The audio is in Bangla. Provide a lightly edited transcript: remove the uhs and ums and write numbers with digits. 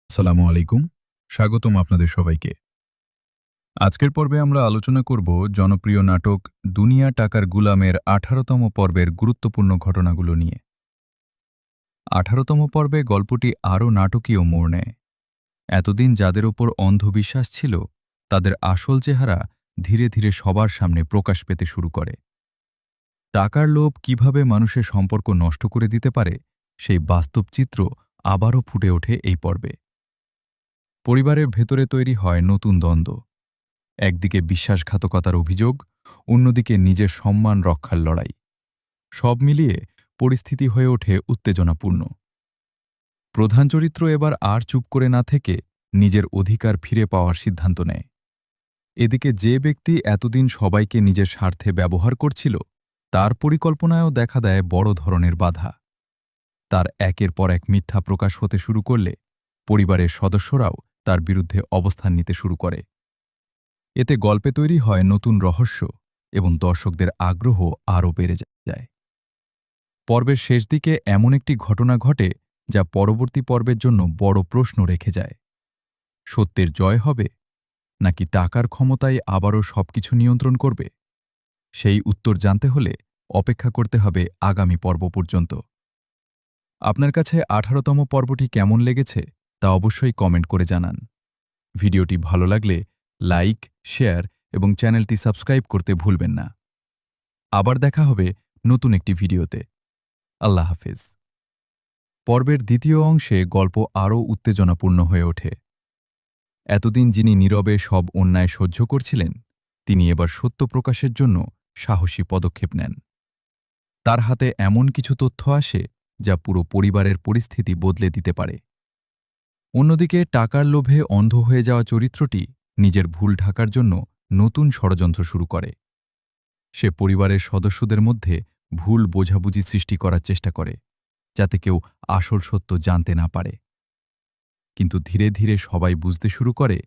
আসসালামু আলাইকুম, স্বাগতম আপনাদের সবাইকে। আজকের পর্বে আমরা আলোচনা করব জনপ্রিয় নাটক দুনিয়া টাকার গুলামের ১৮তম পর্বের গুরুত্বপূর্ণ ঘটনাগুলো নিয়ে। ১৮তম পর্বে গল্পটি আরও নাটকীয় মোড় নেয়। এতদিন যাদের ওপর অন্ধবিশ্বাস ছিল, তাদের আসল চেহারা ধীরে ধীরে সবার সামনে প্রকাশ পেতে শুরু করে। টাকার লোভ কিভাবে মানুষের সম্পর্ক নষ্ট করে দিতে পারে, সেই বাস্তব চিত্র আবারও ফুটে ওঠে এই পর্বে। পরিবারের ভেতরে তৈরি হয় নতুন দ্বন্দ্ব। একদিকে বিশ্বাসঘাতকতার অভিযোগ, অন্যদিকে নিজের সম্মান রক্ষার লড়াই। সব মিলিয়ে পরিস্থিতি হয়ে ওঠে উত্তেজনাপূর্ণ। প্রধান চরিত্র এবার আর চুপ করে না থেকে নিজের অধিকার ফিরে পাওয়ার সিদ্ধান্ত নেয়। এদিকে যে ব্যক্তি এতদিন সবাইকে নিজের স্বার্থে ব্যবহার করছিল, তার পরিকল্পনায়ও দেখা দেয় বড় ধরনের বাধা। তার একের পর এক মিথ্যা প্রকাশ হতে শুরু করলে পরিবারের সদস্যরাও তার বিরুদ্ধে অবস্থান নিতে শুরু করে। এতে গল্পে তৈরি হয় নতুন রহস্য এবং দর্শকদের আগ্রহ আরও বেড়ে যায়। পর্বের শেষ দিকে এমন একটি ঘটনা ঘটে যা পরবর্তী পর্বের জন্য বড় প্রশ্ন রেখে যায়। সত্যের জয় হবে, নাকি টাকার ক্ষমতাই আবারও সবকিছু নিয়ন্ত্রণ করবে? সেই উত্তর জানতে হলে অপেক্ষা করতে হবে আগামী পর্ব পর্যন্ত। আপনার কাছে ১৮তম পর্বটি কেমন লেগেছে তা অবশ্যই কমেন্ট করে জানান। ভিডিওটি ভালো লাগলে লাইক, শেয়ার এবং চ্যানেলটি সাবস্ক্রাইব করতে ভুলবেন না। আবার দেখা হবে নতুন একটি ভিডিওতে। আল্লাহ হাফেজ। পর্বের দ্বিতীয় অংশে গল্প আরও উত্তেজনাপূর্ণ হয়ে ওঠে। এতদিন যিনি নীরবে সব অন্যায় সহ্য করছিলেন, তিনি এবার সত্য প্রকাশের জন্য সাহসী পদক্ষেপ নেন। তার হাতে এমন কিছু তথ্য আসে যা পুরো পরিবারের পরিস্থিতি বদলে দিতে পারে। অন্যদিকে টাকার লোভে অন্ধ হয়ে যাওয়া চরিত্রটি নিজের ভুল ঢাকার জন্য নতুন ষড়যন্ত্র শুরু করে। সে পরিবারের সদস্যদের মধ্যে ভুল বোঝাবুঝি সৃষ্টি করার চেষ্টা করে, যাতে কেউ আসল সত্য জানতে না পারে। কিন্তু ধীরে ধীরে সবাই বুঝতে শুরু করে